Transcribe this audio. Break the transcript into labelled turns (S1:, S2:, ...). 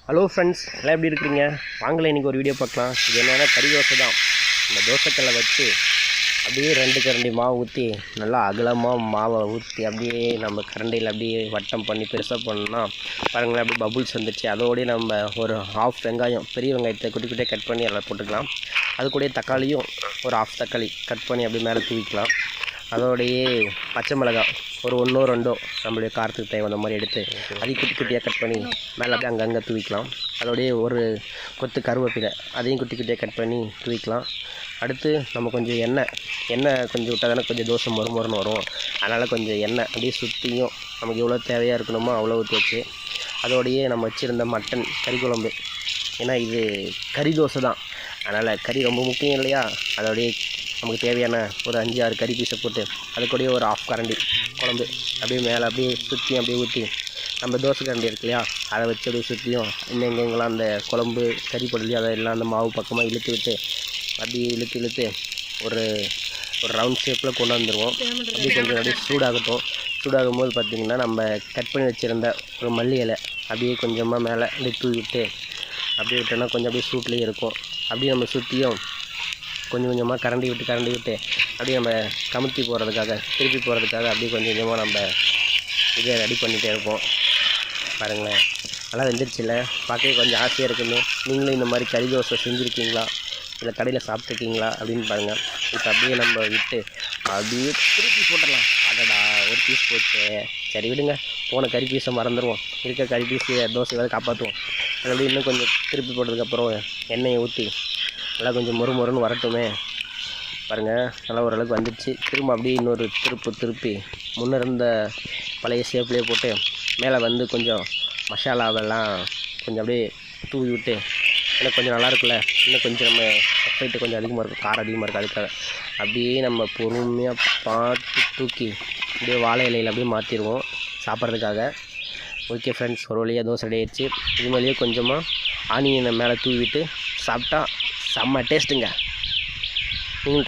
S1: Hello friends, எல்லாம் எப்படி இருக்கிறீங்க? வாங்கலை இன்றைக்கி ஒரு வீடியோ பார்க்கலாம். இது என்னென்னா கறி தோசை தான். இந்த தோசைக்கல்லை வச்சு அப்படியே 2 கரண்டி மாவு ஊற்றி நல்லா அகலமாக மாவை ஊற்றி அப்படியே நம்ம கரண்டியில் அப்படியே வட்டம் பண்ணி பெருசாக பண்ணோம்னா பாருங்களேன், அப்படியே பபுள்ஸ் வந்துச்சு. அதோடய நம்ம ஒரு ஹாஃப் வெங்காயம், பெரிய வெங்காயத்தை குட்டி குட்டியாக கட் பண்ணி எல்லாம் போட்டுக்கலாம். அது கூட தக்காளியும் ஒரு ஹாஃப் தக்காளி கட் பண்ணி அப்படியே மேலே தூவிக்கலாம். அதோடையே பச்சை மிளகாய் ஒரு 1 2 நம்மளுடைய காரத்துக்கு தேவை அந்த மாதிரி எடுத்து அதையும் குட்டி குட்டியாக கட் பண்ணி மேலே அப்படியே அங்கங்கே தூவிக்கலாம். அதோடைய ஒரு கொத்து கருவேப்பிலை அதையும் குட்டி குட்டியாக கட் பண்ணி தூவிக்கலாம். அடுத்து நம்ம கொஞ்சம் எண்ணெய் கொஞ்சம் விட்டால் தானே கொஞ்சம் தோசை மொறுமொறுன்னு வரும். அதனால் கொஞ்சம் எண்ணெய் அப்படியே சுற்றியும் நமக்கு எவ்வளோ தேவையாக இருக்கணுமோ அவ்வளோ ஊற்றி வச்சு அதோடையே நம்ம வச்சுருந்த மட்டன் கறி குழம்பு, ஏன்னா இது கறி தோசை தான், அதனால் கறி ரொம்ப முக்கியம் இல்லையா? அதோடைய நமக்கு தேவையான ஒரு 5-6 கறி பீஸை போட்டு அது கூடயே ஒரு ஹாஃப் கரண்டி குழம்பு அப்படியே மேலே அப்படியே சுற்றியும் அப்படியே ஊற்றி நம்ம தோசை கரண்டி இருக்கு இல்லையா, அதை வச்சு அப்படியே சுற்றியும் இன்னும் எங்கெங்கெல்லாம் அந்த குழம்பு கறி பொருளையும் அதெல்லாம் அந்த மாவு பக்கமாக இழுத்து விட்டு அப்படியே இழுத்து ஒரு ரவுண்ட் ஷேப்பில் கொண்டு வந்துடுவோம். அப்படியே கொஞ்சம் அப்படியே சூடாகும் போது பார்த்திங்கன்னா நம்ம கட் பண்ணி வச்சுருந்த ஒரு மல்லி இலை அப்படியே கொஞ்சமாக மேலே அப்படியே தூவி விட்டு அப்படியே விட்டோன்னா கொஞ்சம் அப்படியே சூட்லேயே இருக்கும். அப்படியே நம்ம சுற்றியும் கொஞ்சம் கொஞ்சமாக கரண்டி விட்டு அப்படியே நம்ம திருப்பி போகிறதுக்காக அப்படியே கொஞ்சம் கொஞ்சமாக நம்ம இதை ரெடி பண்ணிகிட்டே இருப்போம். பாருங்களேன், நல்லா வெந்துருச்சுல, பார்க்கவே கொஞ்சம் ஆசையாக இருக்குன்னு. நீங்களும் இந்த மாதிரி கறி தோசை செஞ்சுருக்கீங்களா, இல்லை கடையில் சாப்பிட்ருக்கீங்களா அப்படின்னு பாருங்கள். இப்போ அப்படியே நம்ம விட்டு அப்படியே திருப்பி போட்டுடலாம். அதடா ஒரு பீஸ் போச்சு, சரி விடுங்க, போன கறி பீஸை மறந்துடுவோம், இருக்க கறி பீஸு தோசையாவது காப்பாற்றுவோம். அப்படியே இன்னும் கொஞ்சம் திருப்பி போட்டதுக்கப்புறம் எண்ணெயை ஊற்றி நல்லா கொஞ்சம் மொறுன்னு வரட்டுமே. பாருங்கள், நல்லா ஓரளவுக்கு வந்துடுச்சு. திரும்ப அப்படியே இன்னொரு திருப்பி முன்னே இருந்த பழைய ஷேப்லேயே போட்டு மேலே வந்து கொஞ்சம் மசாலாவெல்லாம் கொஞ்சம் அப்படியே தூவி விட்டு, ஏன்னா கொஞ்சம் நல்லா இருக்குல்ல, இன்னும் கொஞ்சம் நம்ம எஃபெக்ட் கொஞ்சம் அதிகமாக இருக்கும், காரம் அதிகமாக இருக்குது, அதுக்காக அப்படியே நம்ம பொறுமையாக பார்த்து தூக்கி அப்படியே வாழை இலையில் அப்படியே மாற்றிடுவோம் சாப்பிட்றதுக்காக. ஓகே ஃப்ரெண்ட்ஸ், ஒரு வழியாக தோசை ரெடி ஆயிடுச்சு. இது மாதிரியே கொஞ்சமாக ஆனியனை மேலே தூவிட்டு சாப்பிட்டா செம்ம டேஸ்ட்டுங்க. நீங்கள்